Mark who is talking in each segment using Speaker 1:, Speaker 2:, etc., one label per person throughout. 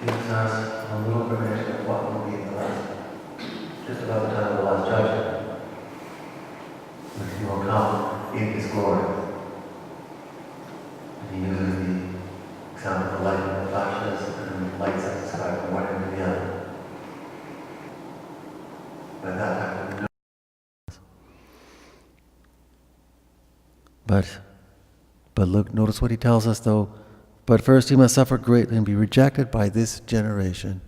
Speaker 1: gives us a little premonition of what will be in the last, just about the time of the last judgment, when He will come in His glory. And He uses the example of the lightning that flashes and lights up the sky from one end to the other. By that time, we know. But look, notice what He tells us though. But first He must suffer greatly and be rejected by this generation.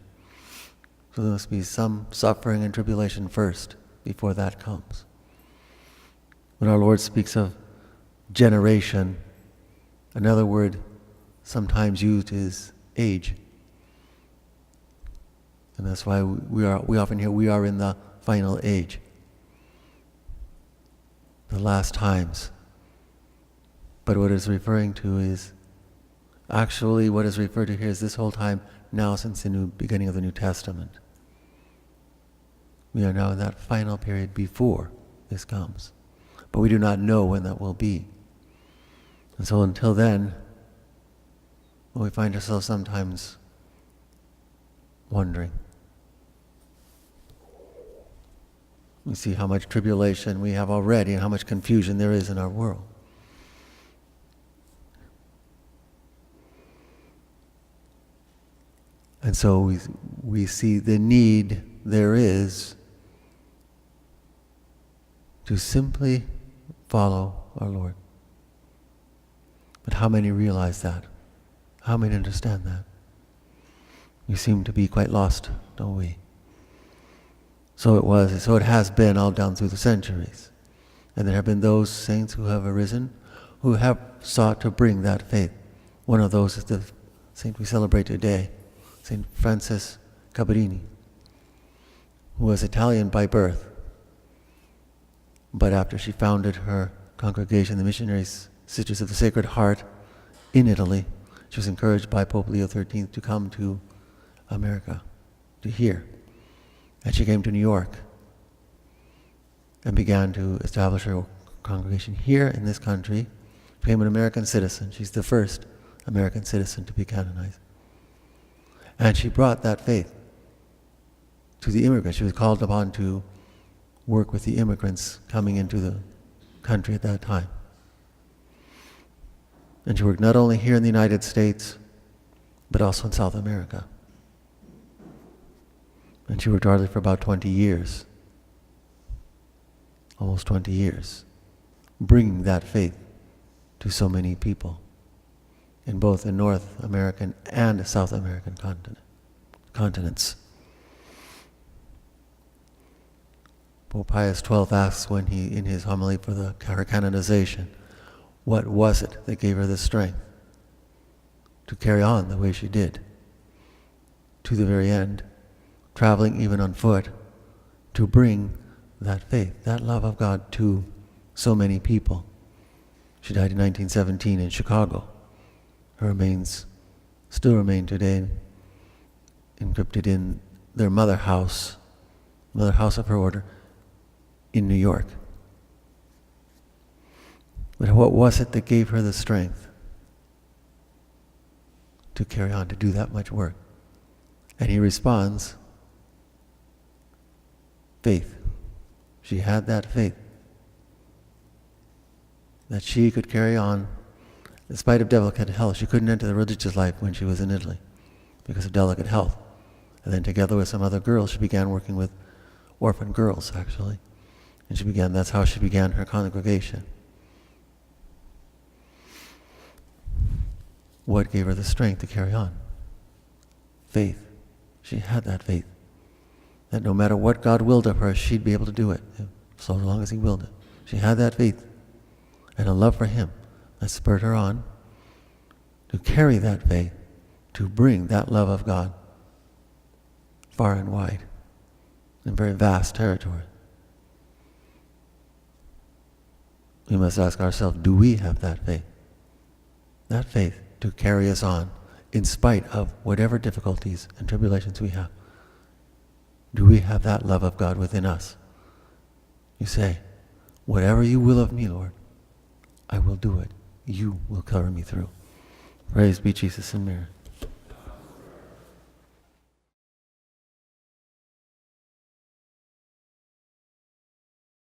Speaker 1: So there must be some suffering and tribulation first, before that comes. When our Lord speaks of generation, another word sometimes used is age. And that's why we often hear we are in the final age. The last times. But what it's referring to is, actually what is referred to here is this whole time now since the beginning of the New Testament. We are now in that final period before this comes. But we do not know when that will be. And so until then, we find ourselves sometimes wondering. We see how much tribulation we have already and how much confusion there is in our world. And so we see the need there is to simply follow our Lord. But how many realize that? How many understand that? We seem to be quite lost, don't we? So it has been all down through the centuries. And there have been those saints who have arisen, who have sought to bring that faith. One of those is the saint we celebrate today, St. Francis Cabrini, who was Italian by birth. But after she founded her congregation, the Missionaries, Sisters of the Sacred Heart, in Italy, she was encouraged by Pope Leo XIII to come to America, to here. And she came to New York and began to establish her congregation here in this country, became an American citizen. She's the first American citizen to be canonized. And she brought that faith to the immigrants. She was called upon to work with the immigrants coming into the country at that time. And she worked not only here in the United States, but also in South America. And she worked hardly for about 20 years, almost 20 years, bringing that faith to so many people in both the North American and South American continents. Pope Pius XII asks when he, in his homily for her canonization, what was it that gave her the strength to carry on the way she did to the very end, traveling even on foot to bring that faith, that love of God to so many people. She died in 1917 in Chicago. Her remains still remain today encrypted in their mother house of her order in New York. But what was it that gave her the strength to carry on, to do that much work? And he responds, faith. She had that faith that she could carry on in spite of delicate health. She couldn't enter the religious life when she was in Italy because of delicate health. And then together with some other girls, she began working with orphan girls, actually. And that's how she began her congregation. What gave her the strength to carry on? Faith. She had that faith. That no matter what God willed of her, she'd be able to do it, so long as He willed it. She had that faith and a love for Him that spurred her on to carry that faith, to bring that love of God far and wide in very vast territory. We must ask ourselves, do we have that faith? That faith to carry us on in spite of whatever difficulties and tribulations we have. Do we have that love of God within us? You say, whatever you will of me, Lord, I will do it. You will carry me through. Praise be Jesus and Mary.